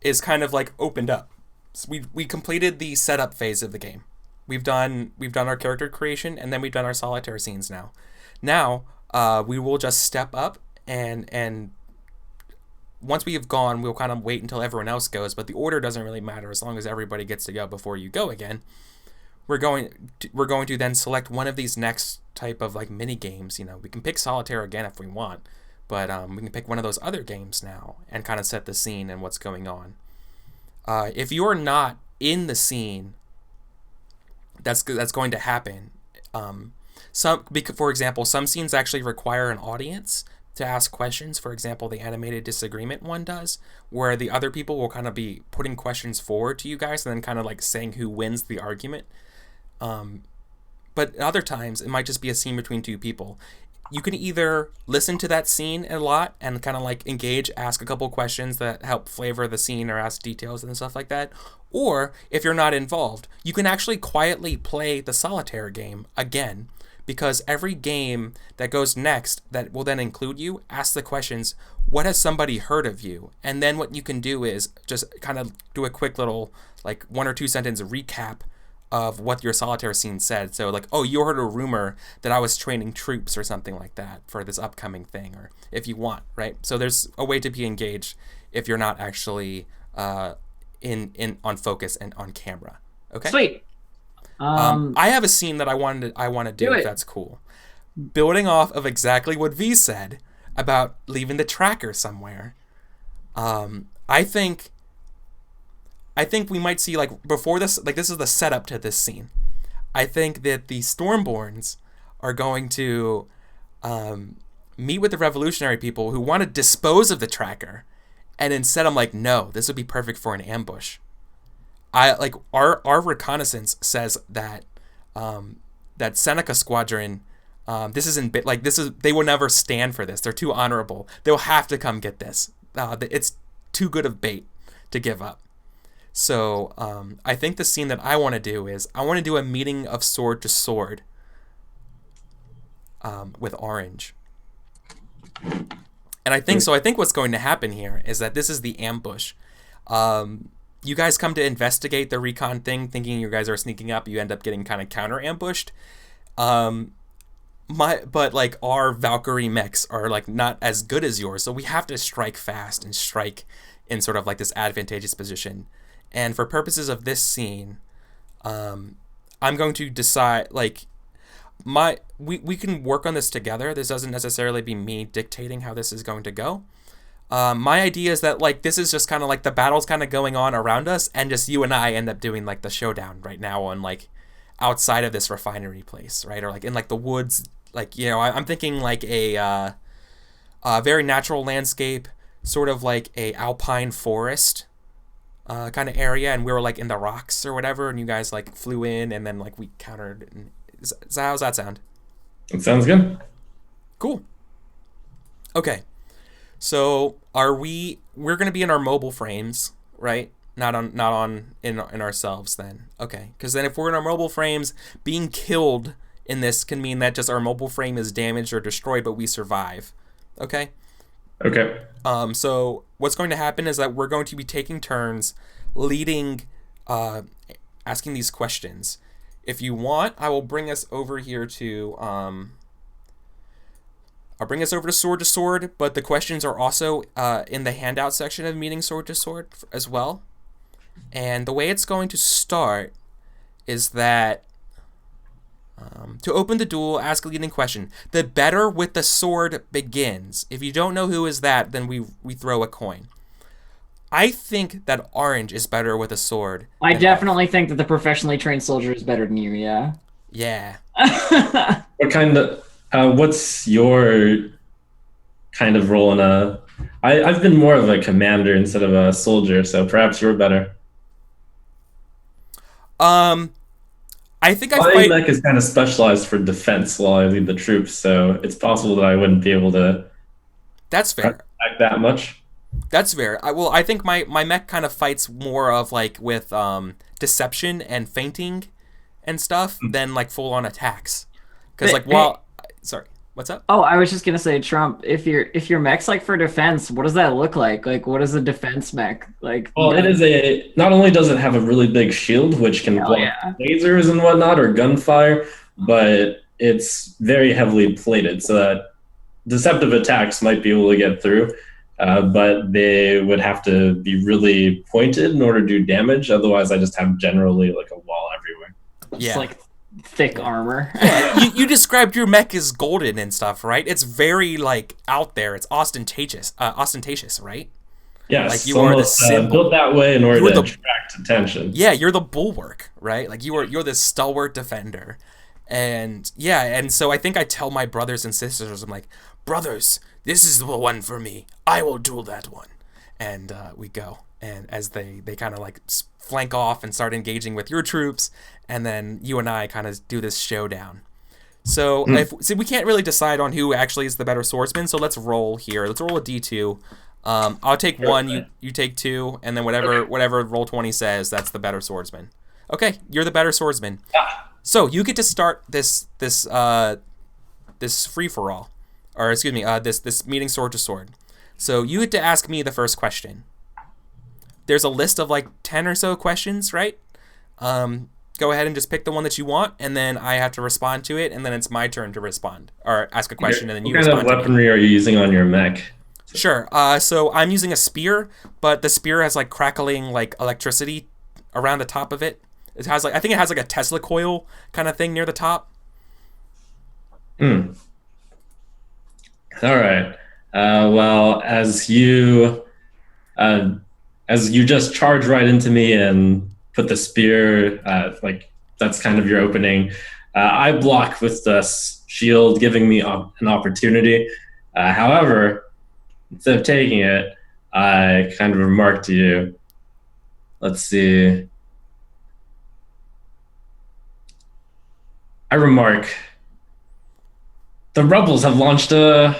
is kind of like opened up. So we completed the setup phase of the game. We've done our character creation, and then we've done our solitaire scenes now. Now we will just step up, and once we have gone, we'll kind of wait until everyone else goes, but the order doesn't really matter as long as everybody gets to go before you go again. We're going to then select one of these next type of like mini games. You know, we can pick solitaire again if we want, but we can pick one of those other games now and kind of set the scene and what's going on. If you're not in the scene that's going to happen, for example, some scenes actually require an audience to ask questions. For example, the animated disagreement one does, where the other people will kind of be putting questions forward to you guys and then kind of like saying who wins the argument. But other times it might just be a scene between two people. You can either listen to that scene a lot and kind of like engage, ask a couple questions that help flavor the scene or ask details and stuff like that. Or if you're not involved, you can actually quietly play the solitaire game again, because every game that goes next that will then include you asks the questions, what has somebody heard of you? And then what you can do is just kind of do a quick little like 1 or 2 sentence recap of what your solitaire scene said. So like, oh, you heard a rumor that I was training troops or something like that for this upcoming thing, or if you want, right? So there's a way to be engaged if you're not actually in on focus and on camera. Okay. Sweet. I have a scene that I want to do if that's cool. Building off of exactly what V said about leaving the tracker somewhere. I think we might see, like, before this, like, this is the setup to this scene. I think that the Stormborns are going to meet with the revolutionary people who want to dispose of the tracker, and instead I'm like, no, this would be perfect for an ambush. Our reconnaissance says that that Seneca Squadron, they will never stand for this. They're too honorable. They'll have to come get this. It's too good of bait to give up. So I think the scene that I want to do is I want to do a meeting of sword to sword with Orange. And I think what's going to happen here is that this is the ambush. You guys come to investigate the recon thing, thinking you guys are sneaking up. You end up getting kind of counter ambushed. But like our Valkyrie mechs are like not as good as yours, so we have to strike fast and strike in sort of like this advantageous position. And for purposes of this scene, I'm going to decide like we can work on this together. This doesn't necessarily be me dictating how this is going to go. My idea is that like this is just kind of like the battle's kind of going on around us, and just you and I end up doing like the showdown right now on like outside of this refinery place, right? Or like in like the woods, like, you know, I'm thinking like a very natural landscape, sort of like a alpine forest kind of area, and we were like in the rocks or whatever, and you guys like flew in, and then like we countered. And how's that sound? It sounds good. Cool. Okay. So we're gonna be in our mobile frames, right? Not in ourselves then. Okay. Because then if we're in our mobile frames, being killed in this can mean that just our mobile frame is damaged or destroyed, but we survive. Okay? Okay. So what's going to happen is that we're going to be taking turns leading, asking these questions. If you want, I will bring us over here to, I'll bring us over to sword, but the questions are also in the handout section of meeting sword to sword as well. And the way it's going to start is that to open the duel, ask a leading question. The better with the sword begins. If you don't know who is that, then we throw a coin. I think that Orange is better with a sword. I definitely think that the professionally trained soldier is better than you, yeah. Yeah. What kind of what's your kind of role in I've been more of a commander instead of a soldier, so perhaps you're better. I think I My fight. mech is kind of specialized for defense while I lead the troops, so it's possible that I wouldn't be able to That's fair. attack that much. That's fair. I think my mech kind of fights more of like with deception and feinting and stuff than like full on attacks. Because like sorry, what's up? Oh, I was just gonna say, Trump, if your mech's like for defense, what does that look like? Like, what is a defense mech? Like, Well, it is not only does it have a really big shield, which can block lasers and whatnot, or gunfire, but it's very heavily plated, so that deceptive attacks might be able to get through, but they would have to be really pointed in order to do damage. Otherwise, I just have generally like a wall everywhere. Just like thick armor. Yeah, you described your mech as golden and stuff, right? It's very like out there. It's ostentatious, right? Yes, like you are the symbol. Built that way in order to attract attention. Yeah, you're the bulwark, right? Like you're this stalwart defender, and yeah, and so I think I tell my brothers and sisters, I'm like, brothers, this is the one for me. I will duel that one, and we go. And as they kind of like flank off and start engaging with your troops, and then you and I kind of do this showdown. So we can't really decide on who actually is the better swordsman. So let's roll here. Let's roll a d2. I'll take one. You take two, and then whatever roll 20 says, that's the better swordsman. Okay, you're the better swordsman. So you get to start this free for all, or excuse me, this meeting sword to sword. So you get to ask me the first question. There's a list of like 10 or so questions, right? Go ahead and just pick the one that you want, and then I have to respond to it, and then it's my turn to respond or ask a question, and then you respond. What kind of weaponry are you using on your mech? Sure. So I'm using a spear, but the spear has like crackling like electricity around the top of it. It has like, I think it has like a Tesla coil kind of thing near the top. All right. Well, as you just charge right into me and put the spear, like that's kind of your opening. I block with the shield, giving me an opportunity. However, instead of taking it, I kind of remark to you, let's see. I remark, the rebels have launched an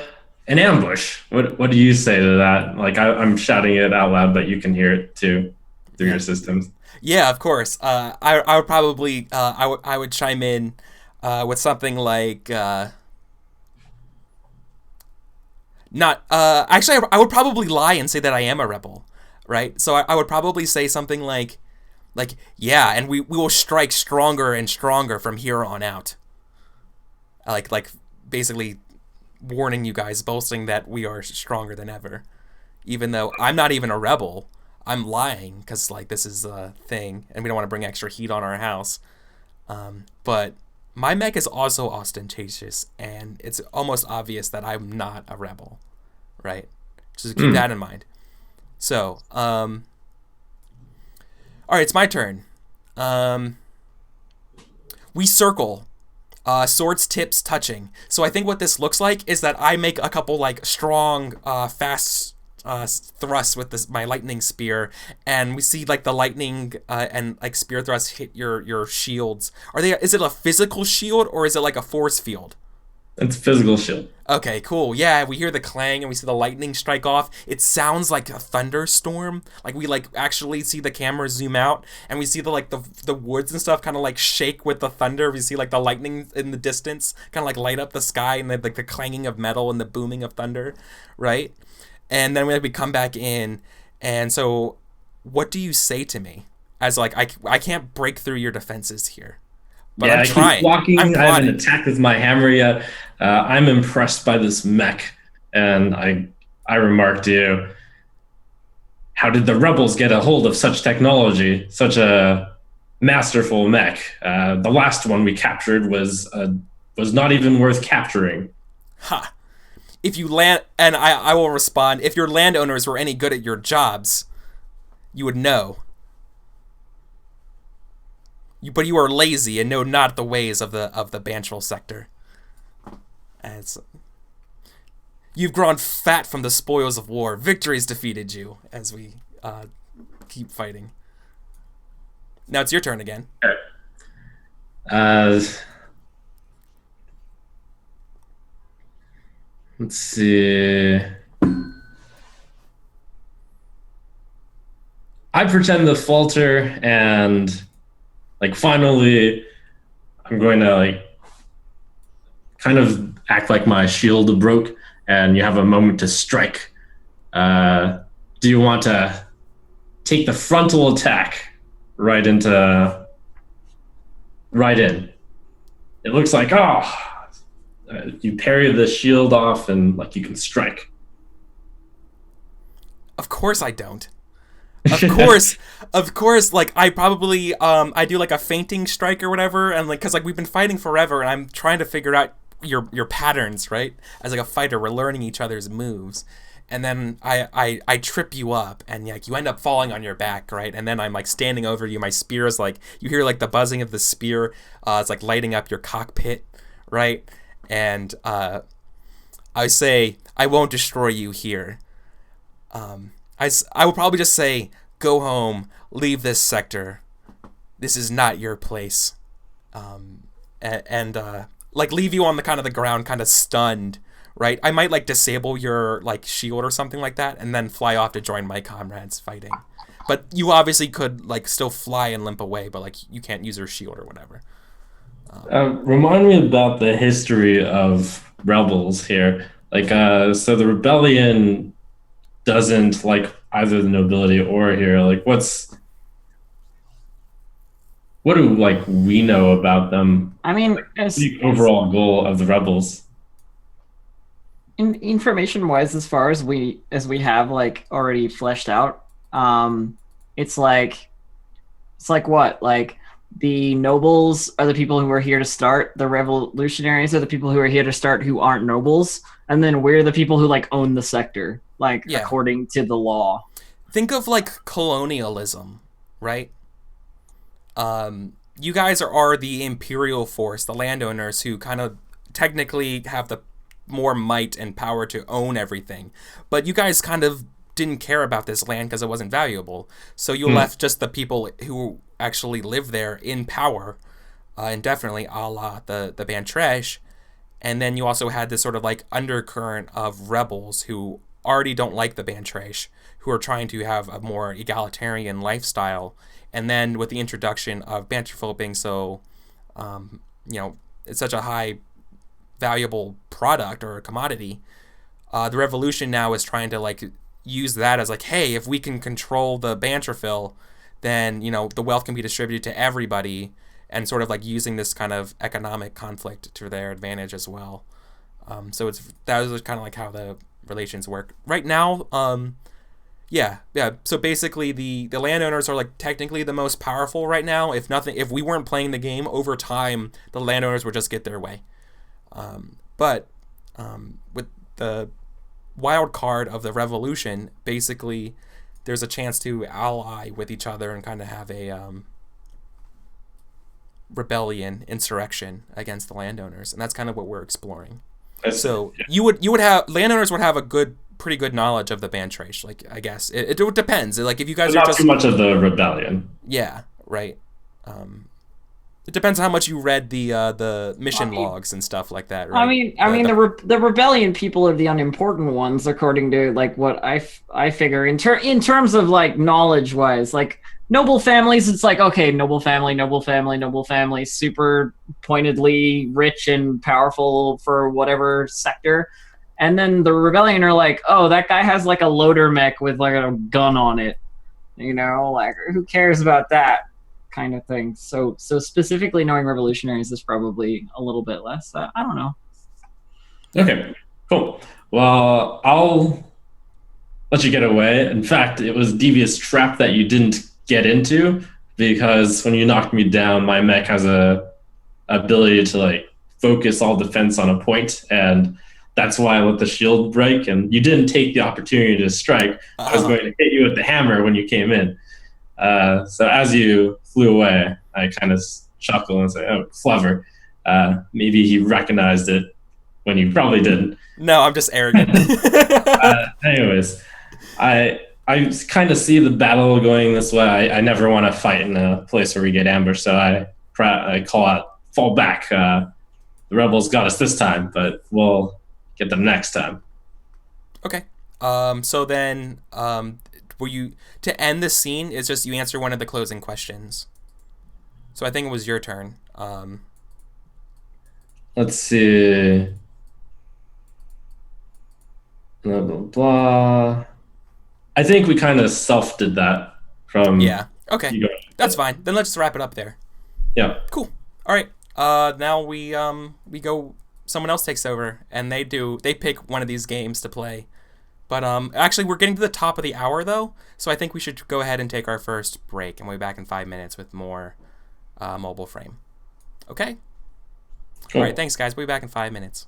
ambush. What do you say to that? Like I'm shouting it out loud, but you can hear it too through your systems. Yeah, of course. I would probably I would chime in with something like not actually I would probably lie and say that I am a rebel, right? So I would probably say something like yeah, and we will strike stronger and stronger from here on out. Like basically warning you guys, boasting that we are stronger than ever, even though I'm not even a rebel. I'm lying because like this is a thing, and we don't want to bring extra heat on our house. But my mech is also ostentatious, and it's almost obvious that I'm not a rebel, right? Just keep that in mind. So, all right, it's my turn. We circle. Swords tips touching. So I think what this looks like is that I make a couple like strong, fast thrusts with my lightning spear, and we see like the lightning and like spear thrusts hit your shields. Is it a physical shield or is it like a force field? It's physical shield. Okay, cool. Yeah, we hear the clang and we see the lightning strike off. It sounds like a thunderstorm. Like we like actually see the camera zoom out and we see the woods and stuff kind of like shake with the thunder. We see like the lightning in the distance kind of like light up the sky and like the clanging of metal and the booming of thunder, right? And then we come back in, and so what do you say to me? As like I can't break through your defenses here. But I'm trying. I keep walking. I haven't attacked with my hammer yet. I'm impressed by this mech, and I remarked to you, how did the rebels get a hold of such technology, such a masterful mech? The last one we captured was not even worth capturing. Ha! If you land, and I will respond, if your landowners were any good at your jobs, you would know. But you are lazy and know not the ways of the Bantrel sector. As you've grown fat from the spoils of war, victory's defeated you. As we keep fighting. Now it's your turn again. Let's see. I pretend to falter and. Like, finally, I'm going to, like, kind of act like my shield broke, and you have a moment to strike. Do you want to take the frontal attack right in? It looks like, you parry the shield off, and, like, you can strike. Of course I don't. Of course, like, I probably, I do, like, a fainting strike or whatever, and, like, because, like, we've been fighting forever, and I'm trying to figure out your patterns, right? As, like, a fighter, we're learning each other's moves, and then I trip you up, and, like, you end up falling on your back, right? And then I'm, like, standing over you, my spear is, like, you hear, like, the buzzing of the spear, it's, like, lighting up your cockpit, right? And, I say, I won't destroy you here. I would probably just say, go home, leave this sector. This is not your place. Like, leave you on the kind of the ground, kind of stunned, right? I might, like, disable your, like, shield or something like that, and then fly off to join my comrades fighting. But you obviously could, like, still fly and limp away, but, like, you can't use your shield or whatever. Remind me about the history of rebels here. Like, so the rebellion doesn't like either the nobility or here. Like, what do like we know about them? I mean, like, the overall goal of the rebels. Information-wise, as far as we have like already fleshed out, it's like what? Like, the nobles are the people who are here to start. The revolutionaries are the people who are here to start who aren't nobles, and then we're the people who like own the sector, like, yeah, according to the law. Think of like colonialism, right? You guys are the imperial force, the landowners who kind of technically have the more might and power to own everything. But you guys kind of didn't care about this land because it wasn't valuable. So you left just the people who actually live there in power, indefinitely, a la the band Trash. And then you also had this sort of like undercurrent of rebels who already don't like the band Trash, who are trying to have a more egalitarian lifestyle. And then with the introduction of Banterful being so, it's such a high valuable product or a commodity, the revolution now is trying to like use that as like, hey, if we can control the Banterful, then the wealth can be distributed to everybody, and sort of like using this kind of economic conflict to their advantage as well. So that was kind of like how the relations work right now. Yeah. So basically, the landowners are like technically the most powerful right now. If we weren't playing the game over time, the landowners would just get their way. But with the wild card of the revolution, basically, there's a chance to ally with each other and kind of have a rebellion, insurrection against the landowners, and that's kind of what we're exploring. So you would have landowners would have a pretty good knowledge of the band Trash. Like, I guess it depends. Like, if you guys not are just too much of the rebellion. Yeah, right. It depends on how much you read the mission logs and stuff like that. Right? The rebellion people are the unimportant ones, according to like what I figure in terms of like knowledge wise. Like, noble families, it's like, okay, noble family, super pointedly rich and powerful for whatever sector. And then the rebellion are like, oh, that guy has like a loader mech with like a gun on it. Like, who cares about that kind of thing? So specifically knowing revolutionaries is probably a little bit less. I don't know. Okay, cool. Well, I'll let you get away. In fact, it was Devious Trap that you didn't get into, because when you knocked me down, my mech has a ability to like focus all defense on a point, and that's why I let the shield break, and you didn't take the opportunity to strike. I was going to hit you with the hammer when you came in. So as you flew away, I kind of chuckled and said, oh, clever. Maybe he recognized it when you probably didn't. No, I'm just arrogant. Anyways, I kind of see the battle going this way. I never want to fight in a place where we get ambushed, so I call out, fall back. The rebels got us this time, but we'll get them next time. Okay. So then, to end the scene, is just you answer one of the closing questions. So I think it was your turn. Let's see. Blah, blah, blah. I think we kind of self-did that from... Yeah. Okay. That's fine. Then let's just wrap it up there. Yeah. Cool. All right. Now we go... Someone else takes over, and they pick one of these games to play. But actually, we're getting to the top of the hour, though, so I think we should go ahead and take our first break, and we'll be back in 5 minutes with more Mobile Frame. Okay? Cool. All right, thanks, guys. We'll be back in 5 minutes.